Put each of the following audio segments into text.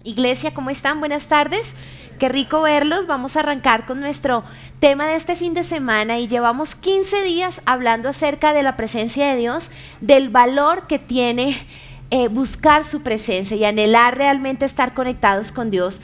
Iglesia, ¿cómo están? Buenas tardes. Qué rico verlos. Vamos a arrancar con nuestro tema de este fin de semana y llevamos 15 días hablando acerca de la presencia de Dios, del valor que tiene buscar su presencia y anhelar realmente estar conectados con Dios.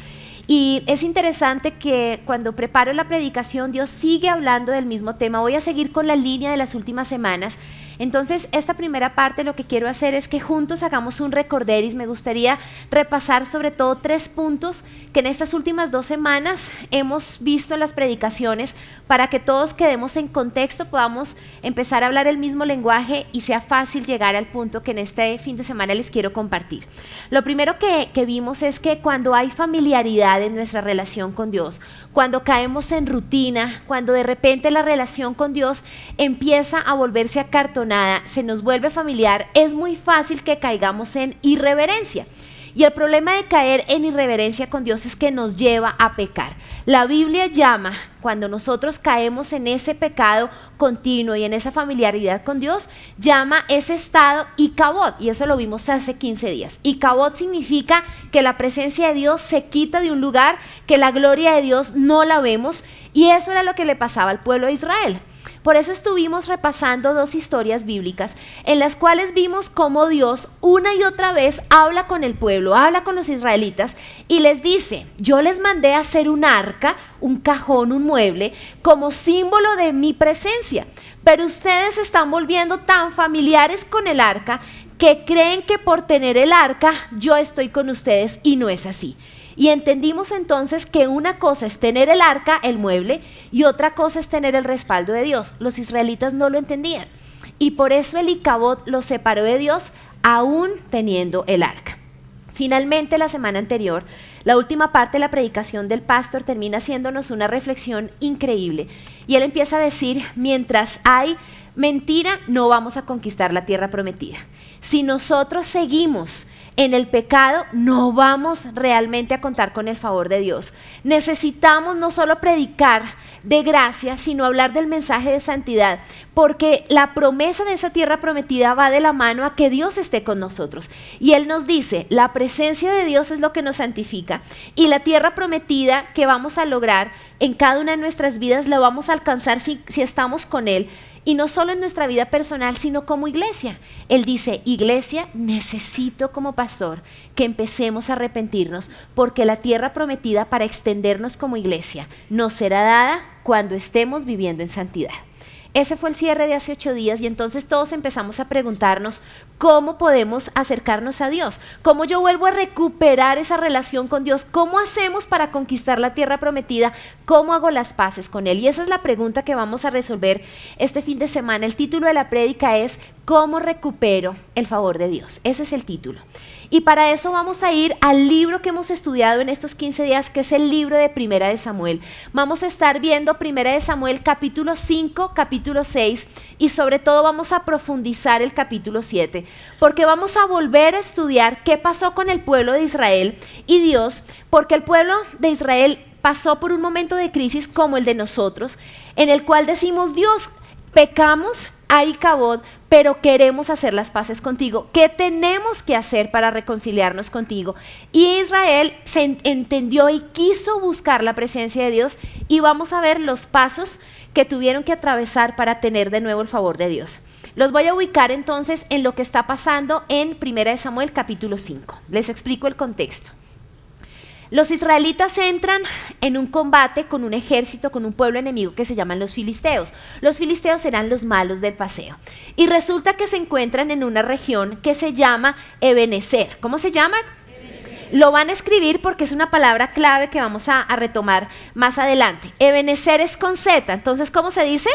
Y es interesante que cuando preparo la predicación, Dios sigue hablando del mismo tema. Voy a seguir con la línea de las últimas semanas. Entonces, esta primera parte lo que quiero hacer es que juntos hagamos un recorderis. Me gustaría repasar sobre todo 3 puntos que en estas últimas 2 semanas hemos visto en las predicaciones para que todos quedemos en contexto, podamos empezar a hablar el mismo lenguaje y sea fácil llegar al punto que en este fin de semana les quiero compartir. Lo primero que vimos es que cuando hay familiaridad en nuestra relación con Dios, cuando caemos en rutina, cuando de repente la relación con Dios empieza a volverse acartonada, se nos vuelve familiar, es muy fácil que caigamos en irreverencia. Y el problema de caer en irreverencia con Dios es que nos lleva a pecar. La Biblia llama, cuando nosotros caemos en ese pecado continuo y en esa familiaridad con Dios, llama ese estado Icabod, y eso lo vimos hace 15 días. Icabod significa que la presencia de Dios se quita de un lugar, que la gloria de Dios no la vemos, y eso era lo que le pasaba al pueblo de Israel. Por eso estuvimos repasando 2 historias bíblicas en las cuales vimos cómo Dios una y otra vez habla con el pueblo, habla con los israelitas y les dice: yo les mandé a hacer un arca, un cajón, un mueble, como símbolo de mi presencia, pero ustedes se están volviendo tan familiares con el arca que creen que por tener el arca yo estoy con ustedes, y no es así. Y entendimos entonces que una cosa es tener el arca, el mueble, y otra cosa es tener el respaldo de Dios. Los israelitas no lo entendían y por eso el Icabod los separó de Dios aún teniendo el arca. Finalmente, la semana anterior, la última parte de la predicación del pastor termina haciéndonos una reflexión increíble y él empieza a decir: mientras hay mentira, no vamos a conquistar la tierra prometida. Si nosotros seguimos en el pecado, no vamos realmente a contar con el favor de Dios. Necesitamos no solo predicar de gracia, sino hablar del mensaje de santidad, porque la promesa de esa tierra prometida va de la mano a que Dios esté con nosotros. Y Él nos dice, la presencia de Dios es lo que nos santifica, y la tierra prometida que vamos a lograr en cada una de nuestras vidas la vamos a alcanzar si estamos con Él. Y no solo en nuestra vida personal, sino como iglesia. Él dice: iglesia, necesito como pastor que empecemos a arrepentirnos, porque la tierra prometida para extendernos como iglesia nos será dada cuando estemos viviendo en santidad. Ese fue el cierre de hace 8 días y entonces todos empezamos a preguntarnos cómo podemos acercarnos a Dios, cómo yo vuelvo a recuperar esa relación con Dios, cómo hacemos para conquistar la tierra prometida, cómo hago las paces con Él. Y esa es la pregunta que vamos a resolver este fin de semana. El título de la prédica es ¿cómo recupero el favor de Dios? Ese es el título. Y para eso vamos a ir al libro que hemos estudiado en estos 15 días, que es el libro de Primera de Samuel. Vamos a estar viendo Primera de Samuel capítulo 5, capítulo 6 y sobre todo vamos a profundizar el capítulo 7, porque vamos a volver a estudiar qué pasó con el pueblo de Israel y Dios, porque el pueblo de Israel pasó por un momento de crisis como el de nosotros, en el cual decimos: Dios, pecamos, hay Icabod, pero queremos hacer las paces contigo. ¿Qué tenemos que hacer para reconciliarnos contigo? Y Israel se entendió y quiso buscar la presencia de Dios, y vamos a ver los pasos que tuvieron que atravesar para tener de nuevo el favor de Dios. Los voy a ubicar entonces en lo que está pasando en 1 Samuel capítulo 5. Les explico el contexto. Los israelitas entran en un combate con un ejército, con un pueblo enemigo que se llaman los filisteos. Los filisteos eran los malos del paseo. Y resulta que se encuentran en una región que se llama Ebenezer. ¿Cómo se llama? Lo van a escribir porque es una palabra clave que vamos a retomar más adelante. Ebenezer es con Z, entonces ¿cómo se dice?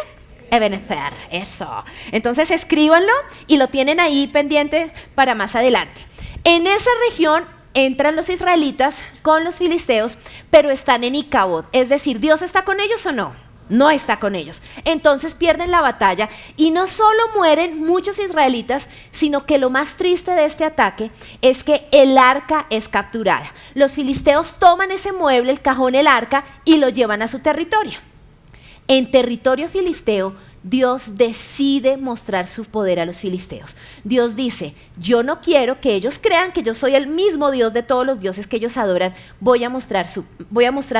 Ebenezer, eso. Entonces escríbanlo y lo tienen ahí pendiente para más adelante. En esa región entran los israelitas con los filisteos, pero están en Icabod, es decir, ¿Dios está con ellos o no? No está con ellos. Entonces pierden la batalla y no solo mueren muchos israelitas, sino que lo más triste de este ataque es que el arca es capturada. Los filisteos toman ese mueble, el cajón, el arca, y lo llevan a su territorio. En territorio filisteo Dios decide mostrar su poder a los filisteos. Dios dice, yo no quiero que ellos crean que yo soy el mismo Dios de todos los dioses que ellos adoran, voy a mostrar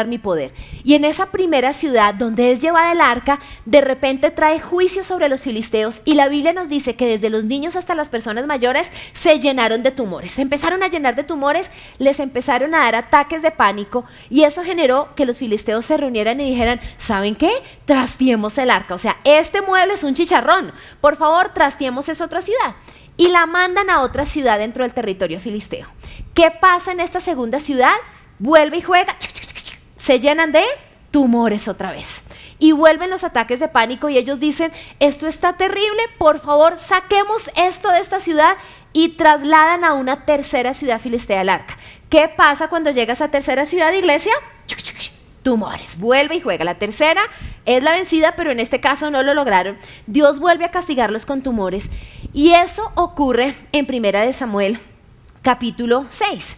mi poder. Y en esa primera ciudad donde es llevada el arca, de repente trae juicio sobre los filisteos, y la Biblia nos dice que desde los niños hasta las personas mayores se llenaron de tumores, se empezaron a llenar de tumores, les empezaron a dar ataques de pánico, y eso generó que los filisteos se reunieran y dijeran, ¿saben qué? Trastiemos el arca, o sea, este mueble es un chicharrón, por favor trastiemos esa otra ciudad. Y la mandan a otra ciudad dentro del territorio filisteo. ¿Qué pasa en esta segunda ciudad? Vuelve y juega, se llenan de tumores otra vez. Y vuelven los ataques de pánico y ellos dicen, esto está terrible, por favor saquemos esto de esta ciudad, y trasladan a una tercera ciudad filistea el arca. ¿Qué pasa cuando llega a esa tercera ciudad, iglesia? Tumores, vuelve y juega. La tercera es la vencida, pero en este caso no lo lograron. Dios vuelve a castigarlos con tumores, y eso ocurre en Primera de Samuel, capítulo 6.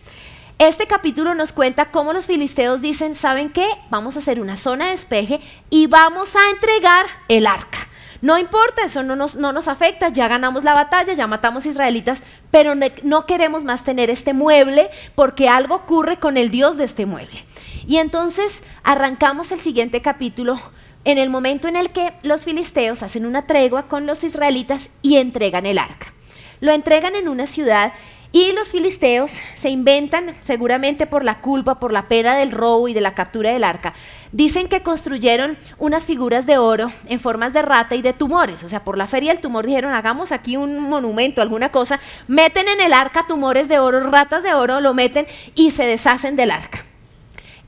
Este capítulo nos cuenta cómo los filisteos dicen, ¿saben qué? Vamos a hacer una zona de despeje y vamos a entregar el arca. No importa, eso no nos afecta, ya ganamos la batalla, ya matamos israelitas, pero no queremos más tener este mueble porque algo ocurre con el Dios de este mueble. Y entonces arrancamos el siguiente capítulo en el momento en el que los filisteos hacen una tregua con los israelitas y entregan el arca. Lo entregan en una ciudad. Y los filisteos se inventan, seguramente por la culpa, por la pena del robo y de la captura del arca, dicen que construyeron unas figuras de oro en formas de rata y de tumores. O sea, por la feria del tumor dijeron, hagamos aquí un monumento, alguna cosa, meten en el arca tumores de oro, ratas de oro, lo meten y se deshacen del arca.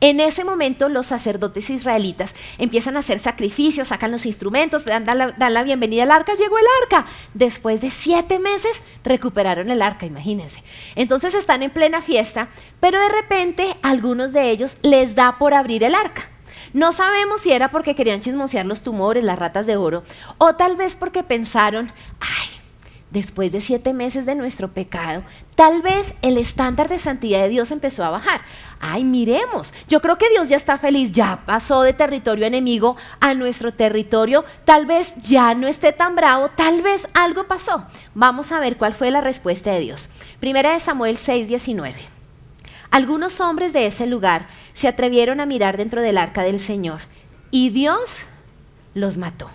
En ese momento los sacerdotes israelitas empiezan a hacer sacrificios, sacan los instrumentos, dan la bienvenida al arca, llegó el arca. Después de 7 meses recuperaron el arca, imagínense. Entonces están en plena fiesta, pero de repente a algunos de ellos les da por abrir el arca. No sabemos si era porque querían chismosear los tumores, las ratas de oro, o tal vez porque pensaron, ay, después de 7 meses de nuestro pecado, tal vez el estándar de santidad de Dios empezó a bajar. Ay, miremos, yo creo que Dios ya está feliz, ya pasó de territorio enemigo a nuestro territorio, tal vez ya no esté tan bravo, tal vez algo pasó. Vamos a ver cuál fue la respuesta de Dios. Primera de Samuel 6:19. Algunos hombres de ese lugar se atrevieron a mirar dentro del arca del Señor, y Dios los mató.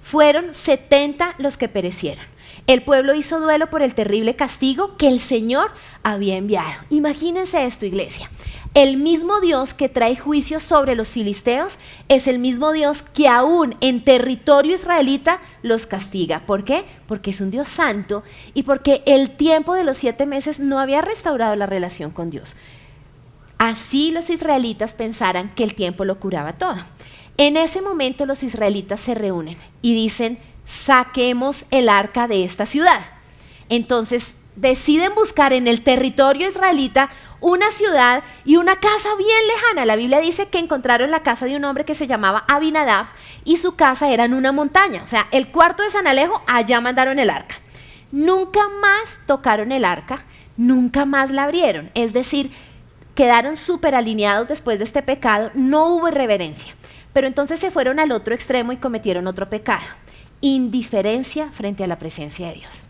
Fueron 70 los que perecieron. El pueblo hizo duelo por el terrible castigo que el Señor había enviado. Imagínense esto, iglesia. El mismo Dios que trae juicio sobre los filisteos es el mismo Dios que aún en territorio israelita los castiga. ¿Por qué? Porque es un Dios santo y porque el tiempo de los 7 meses no había restaurado la relación con Dios. Así los israelitas pensaran que el tiempo lo curaba todo. En ese momento los israelitas se reúnen y dicen, saquemos el arca de esta ciudad. Entonces deciden buscar en el territorio israelita una ciudad y una casa bien lejana. La Biblia dice que encontraron la casa de un hombre que se llamaba Abinadab y su casa era en una montaña. O sea, el cuarto de San Alejo, allá mandaron el arca. Nunca más tocaron el arca, nunca más la abrieron. Es decir, quedaron súper alineados después de este pecado, no hubo irreverencia. Pero entonces se fueron al otro extremo y cometieron otro pecado. Indiferencia frente a la presencia de Dios.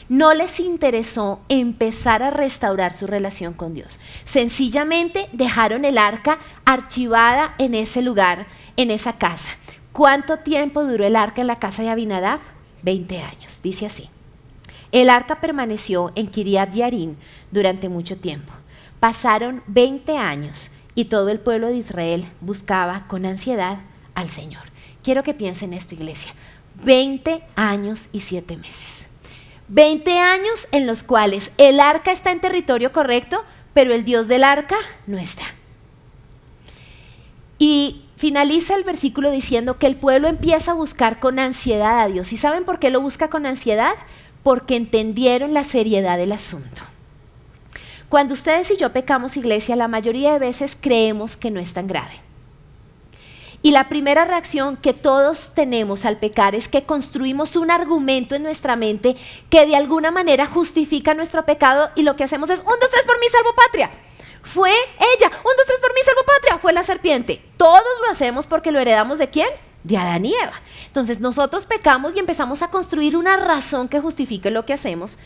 No les interesó empezar a restaurar su relación con Dios. Sencillamente dejaron el arca archivada en ese lugar, en esa casa. ¿Cuánto tiempo duró el arca en la casa de Abinadab? 20 años, dice así. El arca permaneció en Kiriat Yarim durante mucho tiempo. Pasaron 20 años y todo el pueblo de Israel buscaba con ansiedad al Señor. Quiero que piensen esto, iglesia. 20 años y 7 meses. 20 años en los cuales el arca está en territorio correcto, pero el Dios del arca no está. Y finaliza el versículo diciendo que el pueblo empieza a buscar con ansiedad a Dios. ¿Y saben por qué lo busca con ansiedad? Porque entendieron la seriedad del asunto. Cuando ustedes y yo pecamos, iglesia, la mayoría de veces creemos que no es tan grave. Y la primera reacción que todos tenemos al pecar es que construimos un argumento en nuestra mente que de alguna manera justifica nuestro pecado y lo que hacemos es, 1, 2, 3 por mí, salvo patria. Fue ella, 1, 2, 3 por mí, salvo patria, fue la serpiente. Todos lo hacemos porque lo heredamos ¿de quién? de Adán y Eva. Entonces nosotros pecamos y empezamos a construir una razón que justifique lo que hacemos.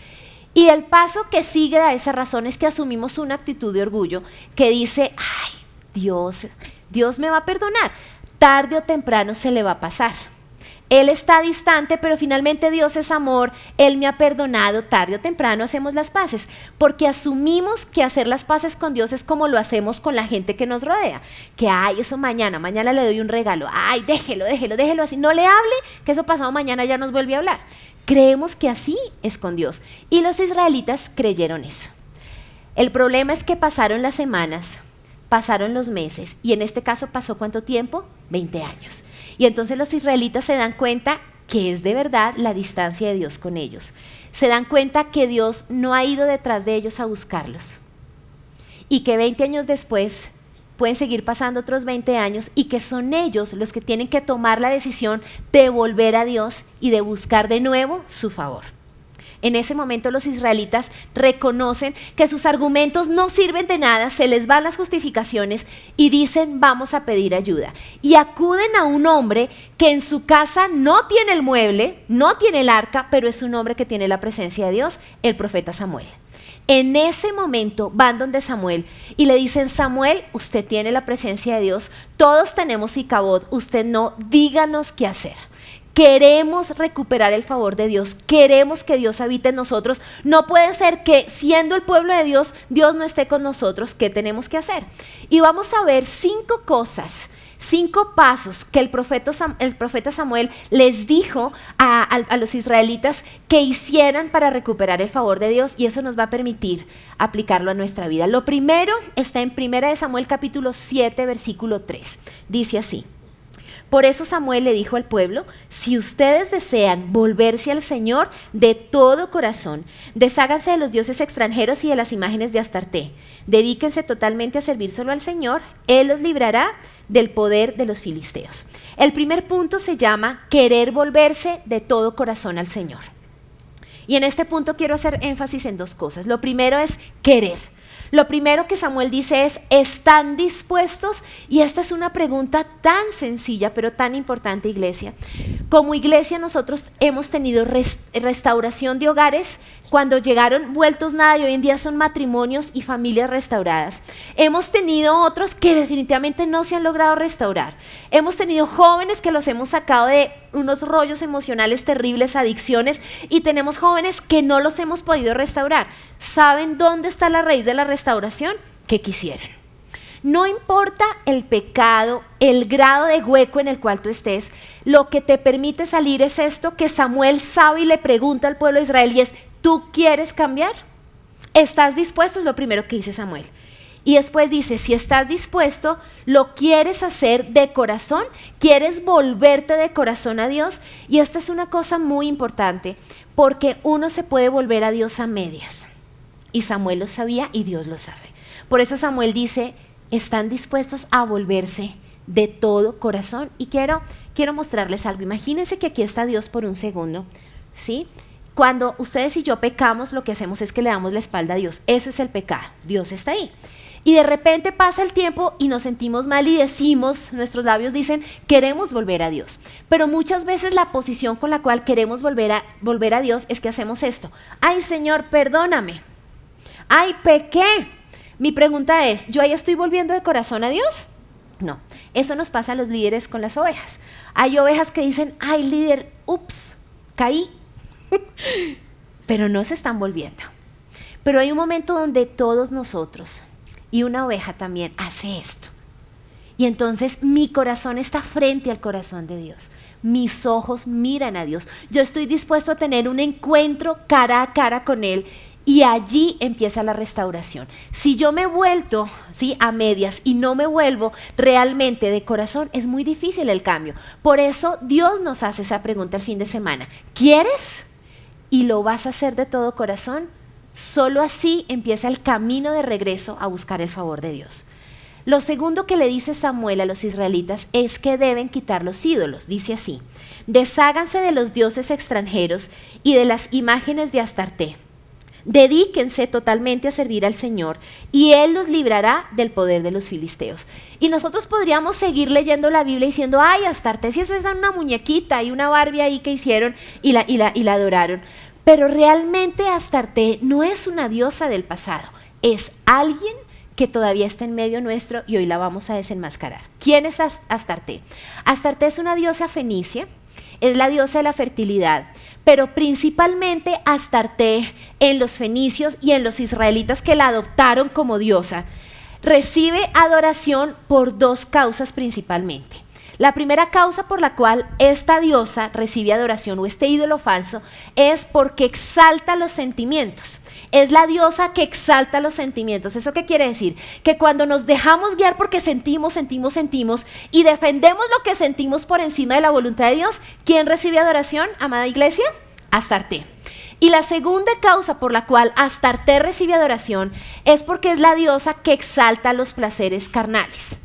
Y el paso que sigue a esa razón es que asumimos una actitud de orgullo que dice, ay, Dios me va a perdonar, tarde o temprano se le va a pasar. Él está distante, pero finalmente Dios es amor, Él me ha perdonado, tarde o temprano hacemos las paces, porque asumimos que hacer las paces con Dios es como lo hacemos con la gente que nos rodea, que ay, eso mañana le doy un regalo, ay, déjelo así, no le hable, que eso pasado mañana ya nos vuelve a hablar. Creemos que así es con Dios, y los israelitas creyeron eso. El problema es que pasaron las semanas, pasaron los meses, y en este caso pasó ¿cuánto tiempo? 20 años. Y entonces los israelitas se dan cuenta que es de verdad la distancia de Dios con ellos. Se dan cuenta que Dios no ha ido detrás de ellos a buscarlos. Y que 20 años después pueden seguir pasando otros 20 años y que son ellos los que tienen que tomar la decisión de volver a Dios y de buscar de nuevo su favor. En ese momento los israelitas reconocen que sus argumentos no sirven de nada, se les van las justificaciones y dicen vamos a pedir ayuda. Y acuden a un hombre que en su casa no tiene el mueble, no tiene el arca, pero es un hombre que tiene la presencia de Dios, el profeta Samuel. En ese momento van donde Samuel y le dicen, Samuel, usted tiene la presencia de Dios, todos tenemos Icabod, usted no, díganos qué hacer. Queremos recuperar el favor de Dios, queremos que Dios habite en nosotros. No puede ser que siendo el pueblo de Dios, Dios no esté con nosotros. ¿Qué tenemos que hacer? Y vamos a ver 5 cosas, 5 pasos que el profeta Samuel les dijo a los israelitas que hicieran para recuperar el favor de Dios, y eso nos va a permitir aplicarlo a nuestra vida. Lo primero está en 1 Samuel capítulo 7, versículo 3. Dice así. Por eso Samuel le dijo al pueblo, si ustedes desean volverse al Señor de todo corazón, desháganse de los dioses extranjeros y de las imágenes de Astarté, dedíquense totalmente a servir solo al Señor, Él los librará del poder de los filisteos. El primer punto se llama querer volverse de todo corazón al Señor. Y en este punto quiero hacer énfasis en 2 cosas. Lo primero es querer. Lo primero que Samuel dice es, ¿están dispuestos? Y esta es una pregunta tan sencilla, pero tan importante, iglesia. Como iglesia nosotros hemos tenido restauración de hogares cuando llegaron vueltos nada y hoy en día son matrimonios y familias restauradas. Hemos tenido otros que definitivamente no se han logrado restaurar. Hemos tenido jóvenes que los hemos sacado de unos rollos emocionales terribles, adicciones, y tenemos jóvenes que no los hemos podido restaurar. ¿Saben dónde está la raíz de la restauración? Que quisieran. No importa el pecado, el grado de hueco en el cual tú estés, lo que te permite salir es esto que Samuel sabe y le pregunta al pueblo de Israel, y es, ¿tú quieres cambiar? ¿Estás dispuesto? Es lo primero que dice Samuel. Y después dice, si estás dispuesto, lo quieres hacer de corazón, quieres volverte de corazón a Dios. Y esta es una cosa muy importante, porque uno se puede volver a Dios a medias. Y Samuel lo sabía y Dios lo sabe. Por eso Samuel dice, están dispuestos a volverse de todo corazón. Y quiero mostrarles algo. Imagínense que aquí está Dios por un segundo, ¿sí? Cuando ustedes y yo pecamos, lo que hacemos es que le damos la espalda a Dios. Eso es el pecado. Dios está ahí. Y de repente pasa el tiempo y nos sentimos mal y decimos, nuestros labios dicen, queremos volver a Dios. Pero muchas veces la posición con la cual queremos volver a Dios es que hacemos esto. Ay, Señor, perdóname. Ay, pequé. Mi pregunta es, ¿yo ahí estoy volviendo de corazón a Dios? No, eso nos pasa a los líderes con las ovejas. Hay ovejas que dicen, ay, líder, ups, caí. Pero no se están volviendo. Pero hay un momento donde todos nosotros, y una oveja también, hace esto. Y entonces mi corazón está frente al corazón de Dios. Mis ojos miran a Dios. Yo estoy dispuesto a tener un encuentro cara a cara con Él. Y allí empieza la restauración. Si yo me he vuelto, ¿sí?, a medias y no me vuelvo realmente de corazón, es muy difícil el cambio. Por eso Dios nos hace esa pregunta el fin de semana. ¿Quieres? ¿Y lo vas a hacer de todo corazón? Solo así empieza el camino de regreso a buscar el favor de Dios. Lo segundo que le dice Samuel a los israelitas es que deben quitar los ídolos. Dice así, desháganse de los dioses extranjeros y de las imágenes de Astarté. Dedíquense totalmente a servir al Señor y Él los librará del poder de los filisteos. Y nosotros podríamos seguir leyendo la Biblia diciendo, ay, Astarte, si eso es una muñequita y una Barbie ahí que hicieron y la adoraron. Pero realmente Astarte no es una diosa del pasado, es alguien que todavía está en medio nuestro y hoy la vamos a desenmascarar. ¿Quién es Astarte? Astarte es una diosa fenicia, es la diosa de la fertilidad, pero principalmente Astarte en los fenicios y en los israelitas que la adoptaron como diosa, recibe adoración por dos causas principalmente. La primera causa por la cual esta diosa recibe adoración o este ídolo falso es porque exalta los sentimientos. Es la diosa que exalta los sentimientos. ¿Eso qué quiere decir? Que cuando nos dejamos guiar porque sentimos y defendemos lo que sentimos por encima de la voluntad de Dios, ¿quién recibe adoración, amada iglesia? Astarte. Y la segunda causa por la cual Astarte recibe adoración es porque es la diosa que exalta los placeres carnales.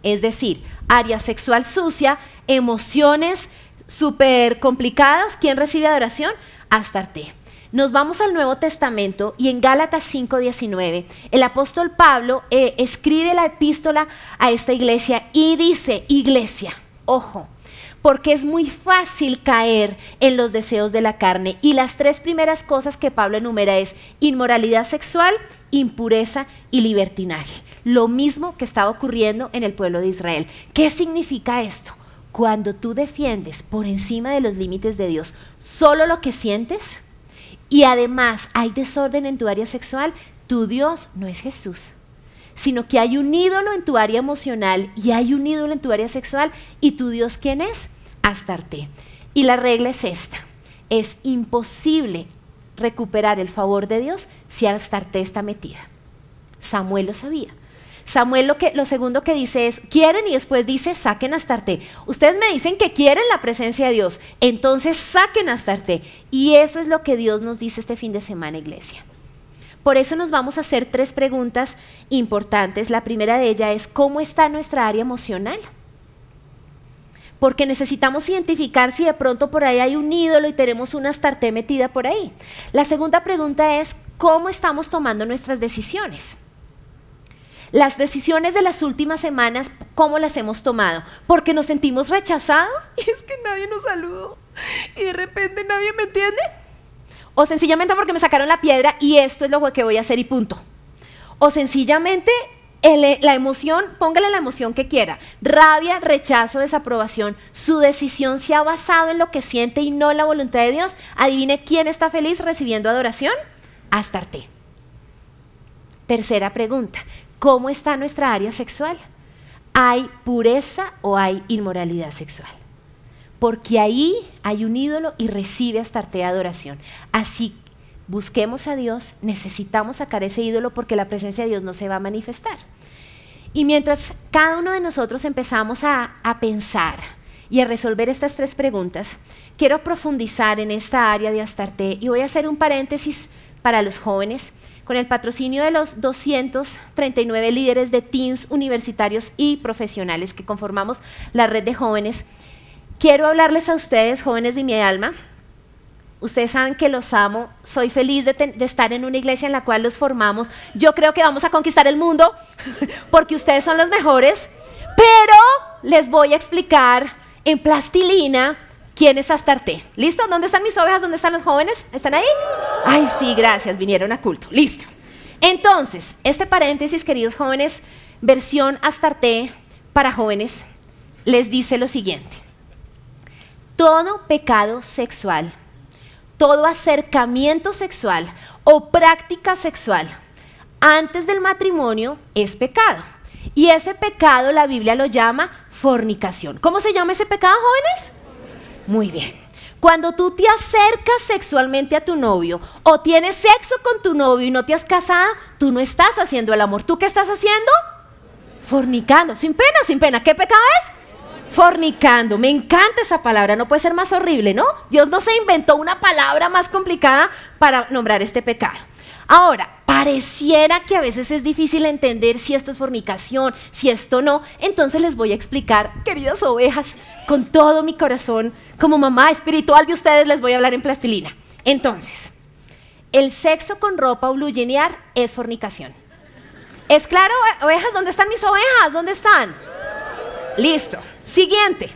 Es decir, área sexual sucia, emociones súper complicadas. ¿Quién recibe adoración? Astarte. Nos vamos al Nuevo Testamento y en Gálatas 5:19 el apóstol Pablo escribe la epístola a esta iglesia y dice, iglesia, ojo, porque es muy fácil caer en los deseos de la carne. Y las tres primeras cosas que Pablo enumera es inmoralidad sexual, impureza y libertinaje. Lo mismo que estaba ocurriendo en el pueblo de Israel. ¿Qué significa esto? Cuando tú defiendes por encima de los límites de Dios solo lo que sientes y además hay desorden en tu área sexual, tu Dios no es Jesús, sino que hay un ídolo en tu área emocional y hay un ídolo en tu área sexual. ¿Y tu Dios quién es? Astarte. Y la regla es esta: es imposible recuperar el favor de Dios si Astarte está metida. Samuel lo sabía. Samuel lo segundo que dice es, quieren, y después dice, saquen a Astarte. Ustedes me dicen que quieren la presencia de Dios, entonces saquen a Astarte. Y eso es lo que Dios nos dice este fin de semana, iglesia. Por eso nos vamos a hacer tres preguntas importantes. La primera de ellas es, ¿cómo está nuestra área emocional? Porque necesitamos identificar si de pronto por ahí hay un ídolo y tenemos una Astarte metida por ahí. La segunda pregunta es, ¿cómo estamos tomando nuestras decisiones? Las decisiones de las últimas semanas, ¿cómo las hemos tomado? Porque nos sentimos rechazados y es que nadie nos saludó y de repente nadie me entiende. O sencillamente porque me sacaron la piedra y esto es lo que voy a hacer y punto. O sencillamente la emoción, póngale la emoción que quiera, rabia, rechazo, desaprobación, su decisión se ha basado en lo que siente y no en la voluntad de Dios. Adivine quién está feliz recibiendo adoración. Astarte. Tercera pregunta, ¿cómo está nuestra área sexual? ¿Hay pureza o hay inmoralidad sexual? Porque ahí hay un ídolo y recibe Astarte adoración. Así busquemos a Dios, necesitamos sacar ese ídolo porque la presencia de Dios no se va a manifestar. Y mientras cada uno de nosotros empezamos a pensar y a resolver estas tres preguntas, quiero profundizar en esta área de Astarte y voy a hacer un paréntesis para los jóvenes con el patrocinio de los 239 líderes de teens universitarios y profesionales que conformamos la red de jóvenes. Quiero hablarles a ustedes, jóvenes de mi alma. Ustedes saben que los amo, soy feliz de estar en una iglesia en la cual los formamos. Yo creo que vamos a conquistar el mundo porque ustedes son los mejores, pero les voy a explicar en plastilina quién es Astarte. ¿Listo? ¿Dónde están mis ovejas? ¿Dónde están los jóvenes? ¿Están ahí? Ay, sí, gracias, vinieron a culto. Listo. Entonces, este paréntesis, queridos jóvenes, versión Astarte para jóvenes, les dice lo siguiente: todo pecado sexual, todo acercamiento sexual o práctica sexual antes del matrimonio es pecado. Y ese pecado la Biblia lo llama fornicación. ¿Cómo se llama ese pecado, jóvenes? Muy bien. Cuando tú te acercas sexualmente a tu novio o tienes sexo con tu novio y no te has casado, tú no estás haciendo el amor. ¿Tú qué estás haciendo? Fornicando. Sin pena, sin pena. ¿Qué pecado es? Fornicando. Me encanta esa palabra, no puede ser más horrible, ¿no? Dios no se inventó una palabra más complicada para nombrar este pecado. Ahora, pareciera que a veces es difícil entender si esto es fornicación, si esto no. Entonces les voy a explicar, queridas ovejas, con todo mi corazón, como mamá espiritual de ustedes les voy a hablar en plastilina. Entonces, el sexo con ropa o blue jeanear es fornicación. ¿Es claro, ovejas? ¿Dónde están mis ovejas? ¿Dónde están? Listo. Siguiente.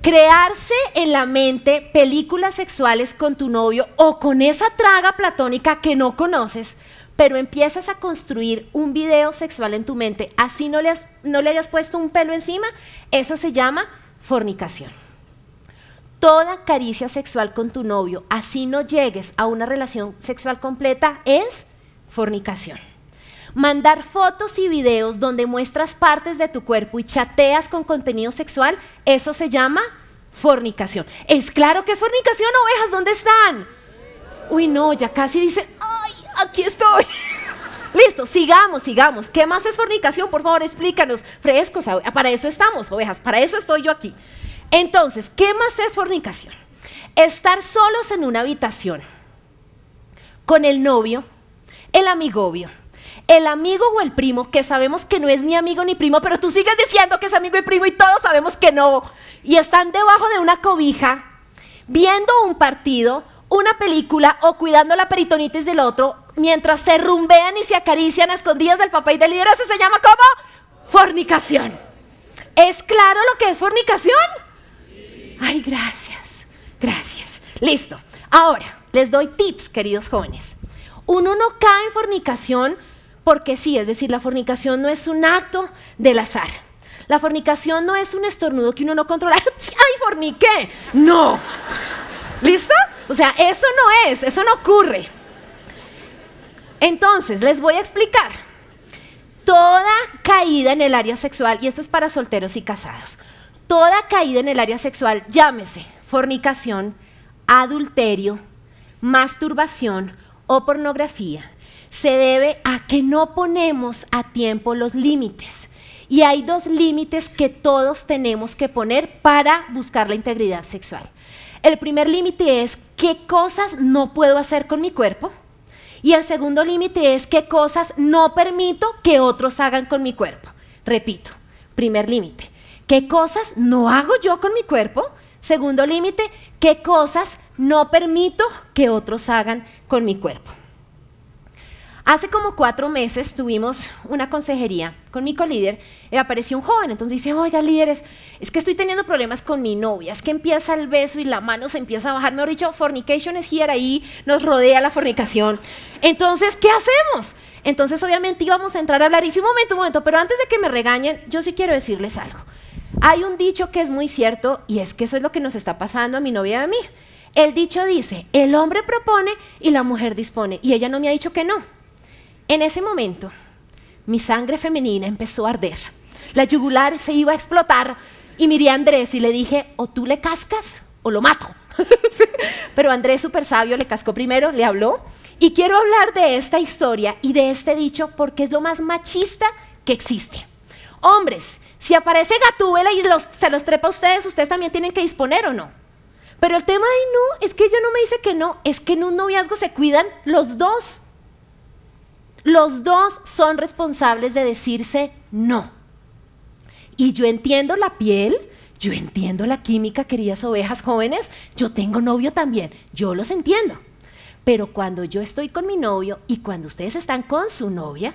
Crearse en la mente películas sexuales con tu novio o con esa traga platónica que no conoces, pero empiezas a construir un video sexual en tu mente, así no le hayas puesto un pelo encima, eso se llama fornicación. Toda caricia sexual con tu novio, así no llegues a una relación sexual completa, es fornicación. Mandar fotos y videos donde muestras partes de tu cuerpo y chateas con contenido sexual, eso se llama fornicación. ¿Es claro que es fornicación, ovejas? ¿Dónde están? Uy, no, ya casi dicen, ¡ay, aquí estoy! Listo, sigamos. ¿Qué más es fornicación? Por favor, explícanos, frescos. Para eso estamos, ovejas, para eso estoy yo aquí. Entonces, ¿qué más es fornicación? Estar solos en una habitación con el novio, el amigovio, el amigo o el primo, que sabemos que no es ni amigo ni primo, pero tú sigues diciendo que es amigo y primo y todos sabemos que no, y están debajo de una cobija, viendo un partido, una película o cuidando la peritonitis del otro, mientras se rumbean y se acarician a escondidas del papá y del líder. Eso se llama ¿cómo? Fornicación. ¿Es claro lo que es fornicación? Ay, gracias. Listo. Ahora, les doy tips, queridos jóvenes. Uno no cae en fornicación porque sí, es decir, la fornicación no es un acto del azar. La fornicación no es un estornudo que uno no controla. ¡Ay, forniqué! No. ¿Listo? O sea, eso no ocurre. Entonces, les voy a explicar. Toda caída en el área sexual, y esto es para solteros y casados, toda caída en el área sexual, llámese fornicación, adulterio, masturbación o pornografía, se debe a que no ponemos a tiempo los límites. Y hay dos límites que todos tenemos que poner para buscar la integridad sexual. El primer límite es qué cosas no puedo hacer con mi cuerpo. Y el segundo límite es qué cosas no permito que otros hagan con mi cuerpo. Repito, primer límite, qué cosas no hago yo con mi cuerpo. Segundo límite, qué cosas no permito que otros hagan con mi cuerpo. Hace como 4 meses tuvimos una consejería con mi colíder y apareció un joven. Entonces dice, oiga, líderes, es que estoy teniendo problemas con mi novia, es que empieza el beso y la mano se empieza a bajar. Mejor dicho, fornication is here, ahí nos rodea la fornicación. Entonces, ¿qué hacemos? Entonces, obviamente íbamos a entrar a hablar. Y sí, un momento, pero antes de que me regañen, yo sí quiero decirles algo. Hay un dicho que es muy cierto y es que eso es lo que nos está pasando a mi novia y a mí. El dicho dice, el hombre propone y la mujer dispone. Y ella no me ha dicho que no. En ese momento, mi sangre femenina empezó a arder. La yugular se iba a explotar y miré a Andrés y le dije, o tú le cascas o lo mato. Pero Andrés, súper sabio, le cascó primero, le habló. Y quiero hablar de esta historia y de este dicho porque es lo más machista que existe. Hombres, si aparece Gatúbela y se los trepa a ustedes, ustedes también tienen que disponer, ¿o no? Pero el tema de no, es que ella no me dice que no, es que en un noviazgo se cuidan los dos. Los dos son responsables de decirse no. Y yo entiendo la piel, yo entiendo la química, queridas ovejas jóvenes, yo tengo novio también, yo los entiendo. Pero cuando yo estoy con mi novio y cuando ustedes están con su novia,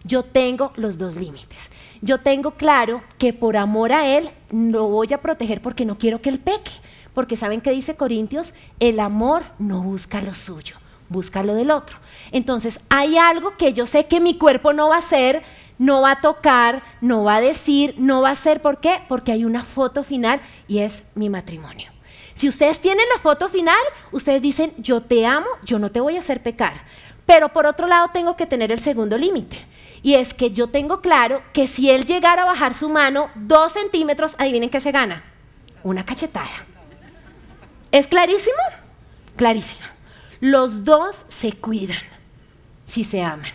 yo tengo los dos límites. Yo tengo claro que por amor a él lo voy a proteger porque no quiero que él peque. Porque ¿saben qué dice Corintios? El amor no busca lo suyo, busca lo del otro. Entonces, hay algo que yo sé que mi cuerpo no va a hacer, no va a tocar, no va a decir, no va a hacer. ¿Por qué? Porque hay una foto final y es mi matrimonio. Si ustedes tienen la foto final, ustedes dicen, yo te amo, yo no te voy a hacer pecar. Pero por otro lado tengo que tener el segundo límite. Y es que yo tengo claro que si él llegara a bajar su mano 2 centímetros, adivinen qué se gana. Una cachetada. ¿Es clarísimo? Clarísimo. Los dos se cuidan si se aman,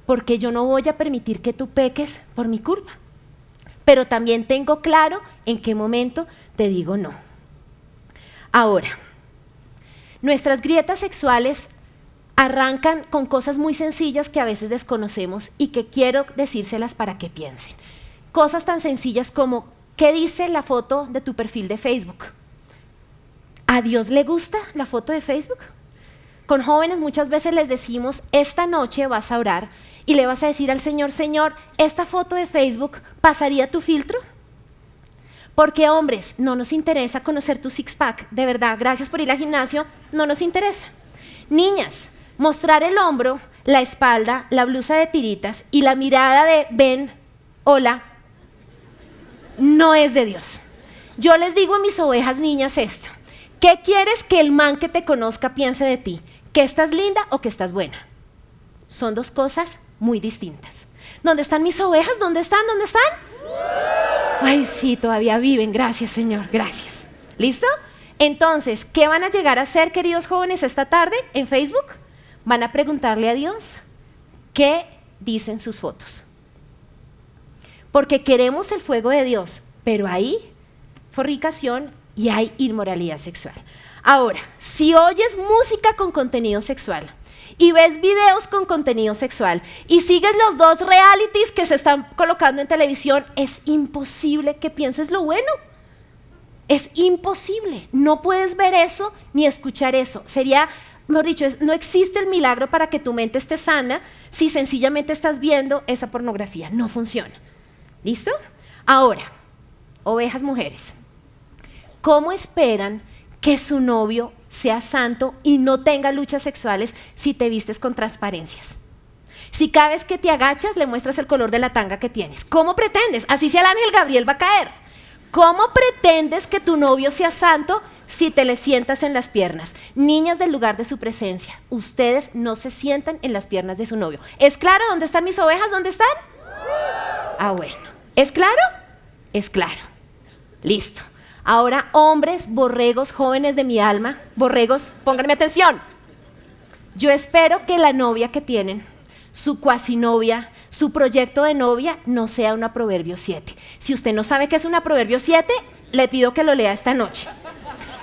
porque yo no voy a permitir que tú peques por mi culpa, pero también tengo claro en qué momento te digo no. Ahora, nuestras grietas sexuales arrancan con cosas muy sencillas que a veces desconocemos y que quiero decírselas para que piensen. Cosas tan sencillas como, ¿qué dice la foto de tu perfil de Facebook? ¿A Dios le gusta la foto de Facebook? Con jóvenes muchas veces les decimos, esta noche vas a orar y le vas a decir al Señor, Señor, ¿esta foto de Facebook pasaría tu filtro? Porque hombres, no nos interesa conocer tu six-pack, de verdad, gracias por ir al gimnasio, no nos interesa. Niñas, mostrar el hombro, la espalda, la blusa de tiritas y la mirada de ven, hola, no es de Dios. Yo les digo a mis ovejas niñas esto, ¿qué quieres que el man que te conozca piense de ti? ¿Que estás linda o que estás buena? Son dos cosas muy distintas. ¿Dónde están mis ovejas? ¿Dónde están? ¿Dónde están? Ay, sí, todavía viven, gracias Señor, gracias. ¿Listo? Entonces, ¿qué van a llegar a hacer, queridos jóvenes, esta tarde en Facebook? Van a preguntarle a Dios qué dicen sus fotos. Porque queremos el fuego de Dios, pero hay fornicación y hay inmoralidad sexual. Ahora, si oyes música con contenido sexual y ves videos con contenido sexual y sigues los dos realities que se están colocando en televisión, es imposible que pienses lo bueno. Es imposible. No puedes ver eso ni escuchar eso. Sería, mejor dicho, no existe el milagro para que tu mente esté sana si sencillamente estás viendo esa pornografía. No funciona. ¿Listo? Ahora, ovejas mujeres, ¿cómo esperan que su novio sea santo y no tenga luchas sexuales si te vistes con transparencias? Si cada vez que te agachas le muestras el color de la tanga que tienes. ¿Cómo pretendes? Así sea el ángel Gabriel va a caer. ¿Cómo pretendes que tu novio sea santo si te le sientas en las piernas? Niñas del lugar de su presencia, ustedes no se sientan en las piernas de su novio. ¿Es claro dónde están mis ovejas? ¿Dónde están? Ah, bueno. ¿Es claro? Es claro. Listo. Ahora, hombres, borregos, jóvenes de mi alma, borregos, pónganme atención. Yo espero que la novia que tienen, su cuasi novia, su proyecto de novia, no sea una Proverbio 7. Si usted no sabe qué es una Proverbio 7, le pido que lo lea esta noche.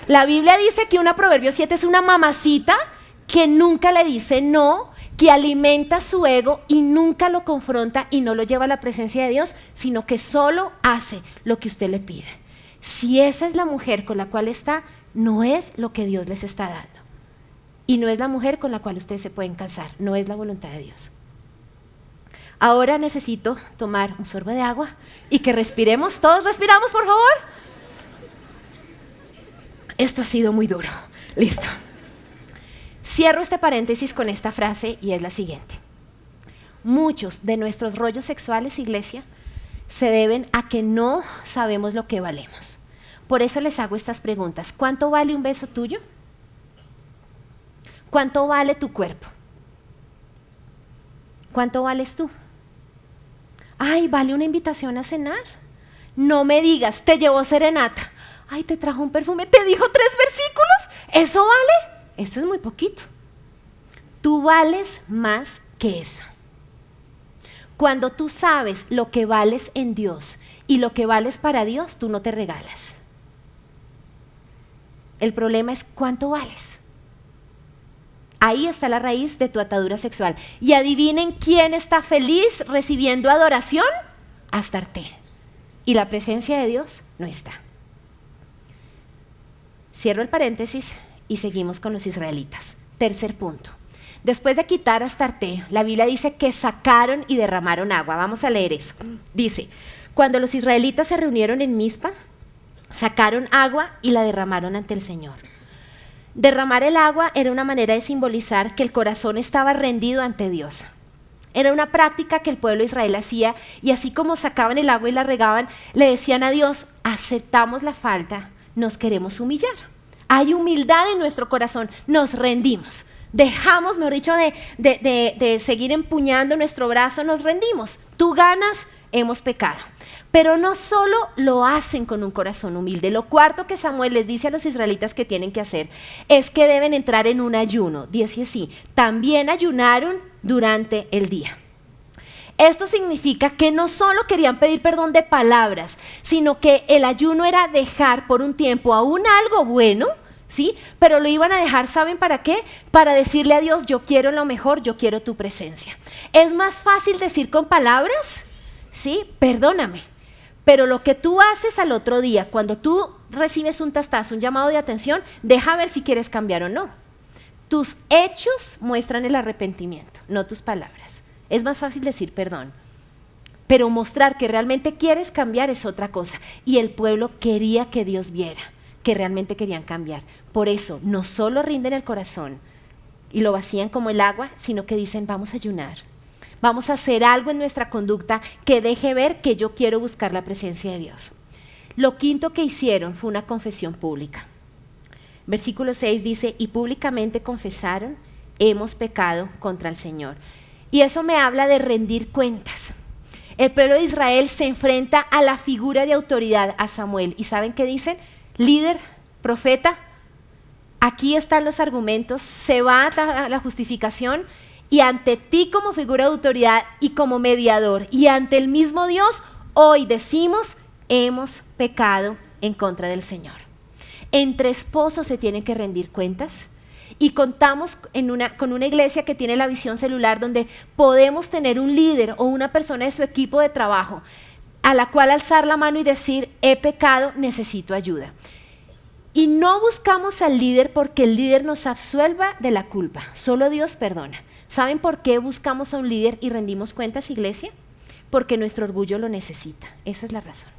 La Biblia dice que una Proverbio 7 es una mamacita que nunca le dice no, que alimenta su ego y nunca lo confronta y no lo lleva a la presencia de Dios, sino que solo hace lo que usted le pide. Si esa es la mujer con la cual está, no es lo que Dios les está dando. Y no es la mujer con la cual ustedes se pueden casar, no es la voluntad de Dios. Ahora necesito tomar un sorbo de agua y que respiremos. ¿Todos respiramos, por favor? Esto ha sido muy duro. Listo. Cierro este paréntesis con esta frase y es la siguiente. Muchos de nuestros rollos sexuales, iglesia, se deben a que no sabemos lo que valemos. Por eso les hago estas preguntas. ¿Cuánto vale un beso tuyo? ¿Cuánto vale tu cuerpo? ¿Cuánto vales tú? Ay, vale una invitación a cenar. No me digas, te llevó serenata. Ay, te trajo un perfume, te dijo 3 versículos. ¿Eso vale? Eso es muy poquito. Tú vales más que eso. Cuando tú sabes lo que vales en Dios y lo que vales para Dios, tú no te regalas. El problema es cuánto vales. Ahí está la raíz de tu atadura sexual. Y adivinen quién está feliz recibiendo adoración. Astarte. Y la presencia de Dios no está. Cierro el paréntesis y seguimos con los israelitas. Tercer punto. Después de quitar a Astarte, la Biblia dice que sacaron y derramaron agua. Vamos a leer eso. Dice, cuando los israelitas se reunieron en Mizpa, sacaron agua y la derramaron ante el Señor. Derramar el agua era una manera de simbolizar que el corazón estaba rendido ante Dios. Era una práctica que el pueblo de Israel hacía y así como sacaban el agua y la regaban, le decían a Dios, aceptamos la falta, nos queremos humillar. Hay humildad en nuestro corazón, nos rendimos. Dejamos, mejor dicho, de seguir empuñando nuestro brazo, nos rendimos. Tú ganas, hemos pecado. Pero no solo lo hacen con un corazón humilde. Lo cuarto que Samuel les dice a los israelitas que tienen que hacer es que deben entrar en un ayuno. Dice así, también ayunaron durante el día. Esto significa que no solo querían pedir perdón de palabras, sino que el ayuno era dejar por un tiempo aún algo bueno, ¿sí? Pero lo iban a dejar, ¿saben para qué? Para decirle a Dios, yo quiero lo mejor, yo quiero tu presencia. Es más fácil decir con palabras, ¿sí? Perdóname. Pero lo que tú haces al otro día, cuando tú recibes un tastazo, un llamado de atención, deja ver si quieres cambiar o no. tus hechos muestran el arrepentimiento, no tus palabras. Es más fácil decir perdón, pero mostrar que realmente quieres cambiar es otra cosa. Y el pueblo quería que Dios viera que realmente querían cambiar. Por eso no solo rinden el corazón y lo vacían como el agua, sino que dicen vamos a ayunar. Vamos a hacer algo en nuestra conducta que deje ver que yo quiero buscar la presencia de Dios. Lo quinto que hicieron fue una confesión pública. Versículo 6 dice, y públicamente confesaron, hemos pecado contra el Señor. Y eso me habla de rendir cuentas. El pueblo de Israel se enfrenta a la figura de autoridad, a Samuel. ¿Y saben qué dicen? Líder, profeta, aquí están los argumentos, se va a la justificación y ante ti como figura de autoridad y como mediador y ante el mismo Dios, hoy decimos, hemos pecado en contra del Señor. Entre esposos se tienen que rendir cuentas y contamos con una iglesia que tiene la visión celular donde podemos tener un líder o una persona de su equipo de trabajo a la cual alzar la mano y decir, he pecado, necesito ayuda. Y no buscamos al líder porque el líder nos absuelva de la culpa, solo Dios perdona. ¿Saben por qué buscamos a un líder y rendimos cuentas, iglesia? Porque nuestro orgullo lo necesita, esa es la razón.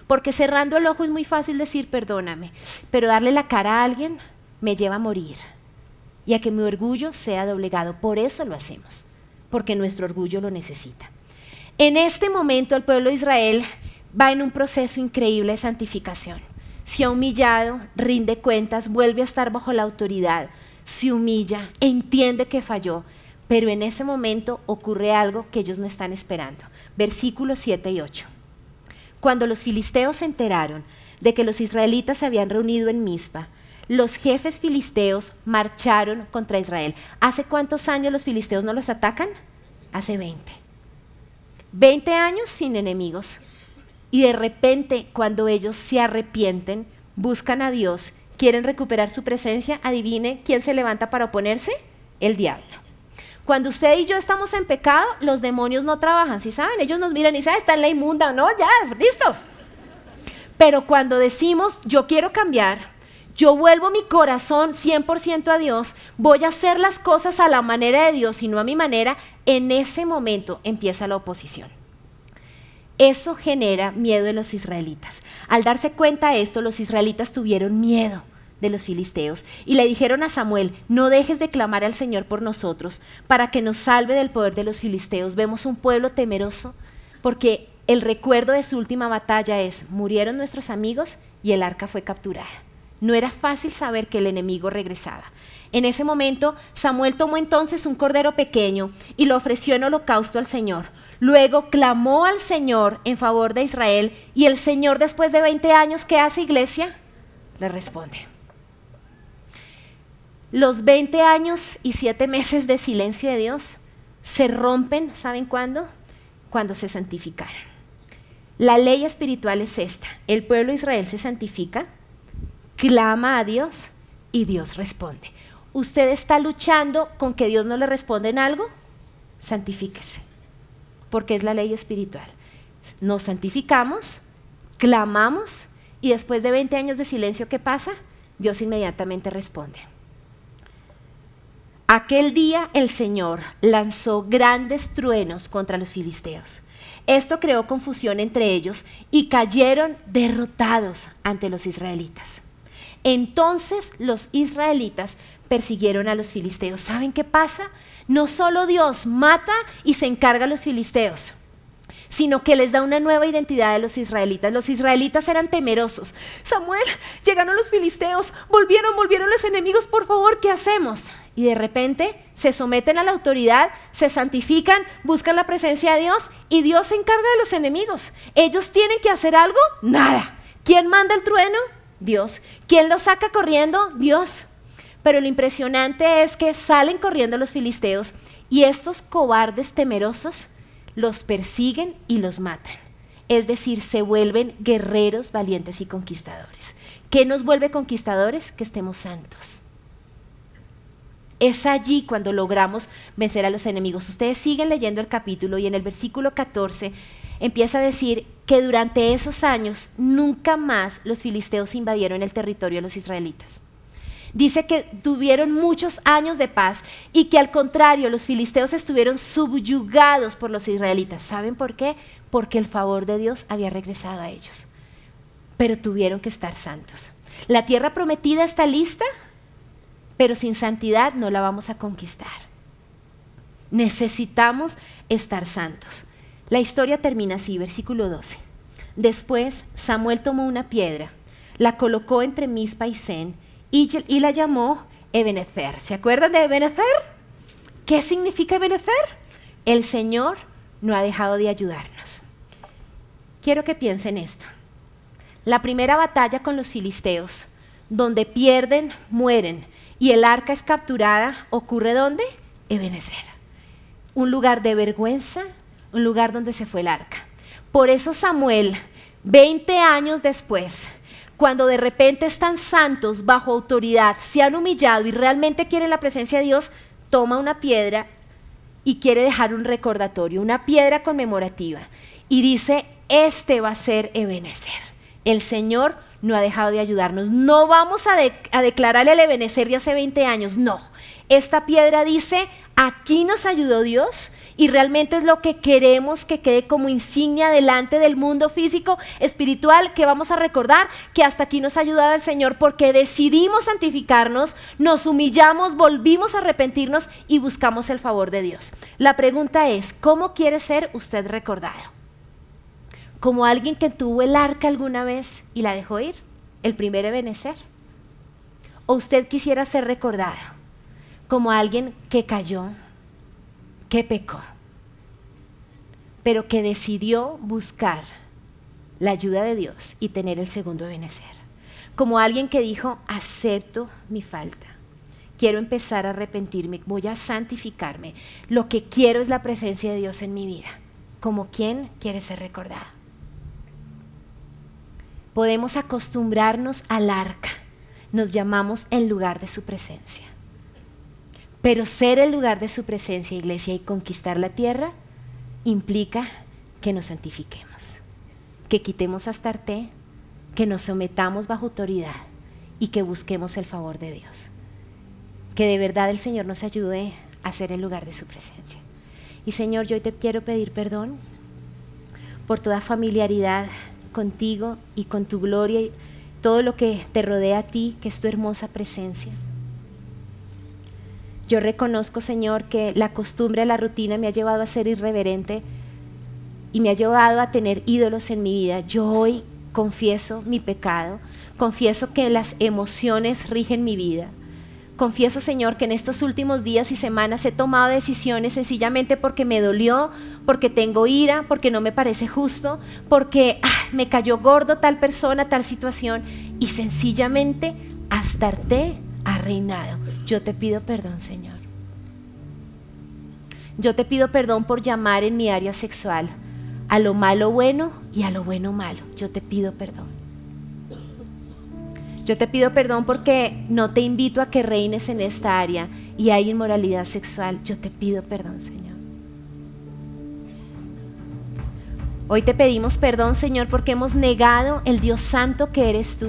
Porque cerrando el ojo es muy fácil decir perdóname, pero darle la cara a alguien me lleva a morir y a que mi orgullo sea doblegado. Por eso lo hacemos, porque nuestro orgullo lo necesita. En este momento el pueblo de Israel va en un proceso increíble de santificación. Se ha humillado, rinde cuentas, vuelve a estar bajo la autoridad, se humilla, entiende que falló, pero en ese momento ocurre algo que ellos no están esperando. Versículos 7 y 8. Cuando los filisteos se enteraron de que los israelitas se habían reunido en Mizpa, los jefes filisteos marcharon contra Israel. ¿Hace cuántos años los filisteos no los atacan? Hace 20. 20 años sin enemigos. Y de repente, cuando ellos se arrepienten, buscan a Dios, quieren recuperar su presencia, adivine quién se levanta para oponerse, el diablo. Cuando usted y yo estamos en pecado, los demonios no trabajan, ¿sí saben? Ellos nos miran y dicen, está en la inmunda, no, ya, listos. Pero cuando decimos, yo quiero cambiar, yo vuelvo mi corazón 100% a Dios, voy a hacer las cosas a la manera de Dios y no a mi manera, en ese momento empieza la oposición. Eso genera miedo en los israelitas. Al darse cuenta de esto, los israelitas tuvieron miedo de los filisteos y le dijeron a Samuel, no dejes de clamar al Señor por nosotros para que nos salve del poder de los filisteos. Vemos un pueblo temeroso porque el recuerdo de su última batalla es, murieron nuestros amigos y el arca fue capturada. No era fácil saber que el enemigo regresaba. En ese momento, Samuel tomó entonces un cordero pequeño y lo ofreció en holocausto al Señor. Luego clamó al Señor en favor de Israel y el Señor después de 20 años, ¿qué hace, iglesia? Le responde. Los 20 años y 7 meses de silencio de Dios se rompen, ¿saben cuándo? Cuando se santificaron. La ley espiritual es esta. El pueblo de Israel se santifica, clama a Dios y Dios responde. ¿Usted está luchando con que Dios no le responda en algo? Santifíquese, porque es la ley espiritual. Nos santificamos, clamamos y después de 20 años de silencio, ¿qué pasa? Dios inmediatamente responde. Aquel día el Señor lanzó grandes truenos contra los filisteos. Esto creó confusión entre ellos y cayeron derrotados ante los israelitas. Entonces los israelitas persiguieron a los filisteos. ¿Saben qué pasa? No solo Dios mata y se encarga a los filisteos, sino que les da una nueva identidad a los israelitas. Los israelitas eran temerosos. Samuel, llegaron los filisteos, volvieron los enemigos, por favor, ¿qué hacemos? Y de repente se someten a la autoridad, se santifican, buscan la presencia de Dios y Dios se encarga de los enemigos. ¿Ellos tienen que hacer algo? Nada. ¿Quién manda el trueno? Dios. ¿Quién los saca corriendo? Dios. Pero lo impresionante es que salen corriendo los filisteos y estos cobardes temerosos los persiguen y los matan. Es decir, se vuelven guerreros valientes y conquistadores. ¿Qué nos vuelve conquistadores? Que estemos santos. Es allí cuando logramos vencer a los enemigos. Ustedes siguen leyendo el capítulo y en el versículo 14 empieza a decir que durante esos años nunca más los filisteos invadieron el territorio de los israelitas. Dice que tuvieron muchos años de paz y que al contrario los filisteos estuvieron subyugados por los israelitas. ¿Saben por qué? Porque el favor de Dios había regresado a ellos. Pero tuvieron que estar santos. La tierra prometida está lista, pero sin santidad no la vamos a conquistar. Necesitamos estar santos. La historia termina así, versículo 12. Después Samuel tomó una piedra, la colocó entre Mizpa y Sen y la llamó Ebenezer. ¿Se acuerdan de Ebenezer? ¿Qué significa Ebenezer? El Señor no ha dejado de ayudarnos. Quiero que piensen esto. La primera batalla con los filisteos, donde pierden, mueren y el arca es capturada, ¿ocurre dónde? Ebenezer. Un lugar de vergüenza, un lugar donde se fue el arca. Por eso Samuel, 20 años después, cuando de repente están santos bajo autoridad, se han humillado y realmente quieren la presencia de Dios, toma una piedra y quiere dejar un recordatorio, una piedra conmemorativa. Y dice, este va a ser Ebenezer. El Señor no ha dejado de ayudarnos. No vamos a declararle el Ebenezer de hace 20 años, no. Esta piedra dice, aquí nos ayudó Dios y realmente es lo que queremos que quede como insignia delante del mundo físico, espiritual, que vamos a recordar que hasta aquí nos ha ayudado el Señor porque decidimos santificarnos, nos humillamos, volvimos a arrepentirnos y buscamos el favor de Dios. La pregunta es, ¿cómo quiere ser usted recordado? ¿Como alguien que tuvo el arca alguna vez y la dejó ir? ¿El primer Ebenezer? ¿O usted quisiera ser recordado como alguien que cayó, que pecó, pero que decidió buscar la ayuda de Dios y tener el segundo Ebenezer? Como alguien que dijo, acepto mi falta, quiero empezar a arrepentirme, voy a santificarme, lo que quiero es la presencia de Dios en mi vida. ¿Como quién quiere ser recordado? Podemos acostumbrarnos al arca, nos llamamos el lugar de su presencia. Pero ser el lugar de su presencia, iglesia, y conquistar la tierra, implica que nos santifiquemos, que quitemos Astarte, que nos sometamos bajo autoridad y que busquemos el favor de Dios. Que de verdad el Señor nos ayude a ser el lugar de su presencia. Y Señor, yo hoy te quiero pedir perdón por toda familiaridad contigo y con tu gloria y todo lo que te rodea a ti, que es tu hermosa presencia. Yo reconozco, Señor, que la costumbre, la rutina me ha llevado a ser irreverente y me ha llevado a tener ídolos en mi vida. Yo hoy confieso mi pecado, confieso que las emociones rigen mi vida. Confieso, Señor, que en estos últimos días y semanas he tomado decisiones sencillamente porque me dolió, porque tengo ira, porque no me parece justo, porque me cayó gordo tal persona, tal situación, y sencillamente Astarte ha reinado. Yo te pido perdón, Señor. Yo te pido perdón por llamar en mi área sexual a lo malo bueno y a lo bueno malo. Yo te pido perdón. Yo te pido perdón porque no te invito a que reines en esta área y hay inmoralidad sexual. Yo te pido perdón, Señor. Hoy te pedimos perdón, Señor, porque hemos negado el Dios santo que eres tú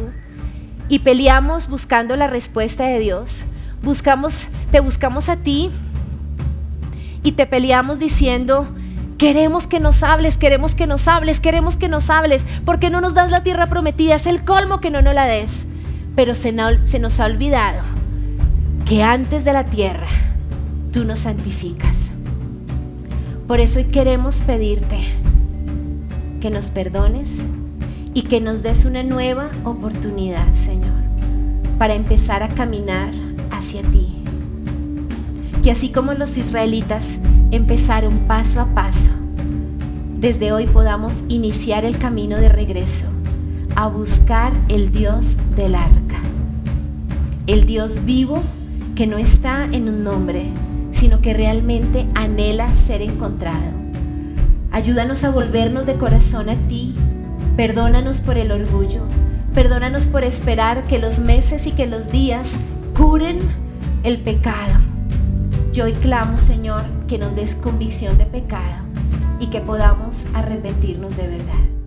y peleamos buscando la respuesta de Dios. Te buscamos a ti y te peleamos diciendo, queremos que nos hables, queremos que nos hables, queremos que nos hables, porque no nos das la tierra prometida, es el colmo que no nos la des. Pero se nos ha olvidado que antes de la tierra tú nos santificas. Por eso hoy queremos pedirte que nos perdones y que nos des una nueva oportunidad, Señor, para empezar a caminar hacia ti. Que así como los israelitas empezaron paso a paso, desde hoy podamos iniciar el camino de regreso a buscar el Dios del arca, el Dios vivo que no está en un nombre, sino que realmente anhela ser encontrado. Ayúdanos a volvernos de corazón a ti, perdónanos por el orgullo, perdónanos por esperar que los meses y que los días curen el pecado. Yo hoy clamo, Señor, que nos des convicción de pecado y que podamos arrepentirnos de verdad.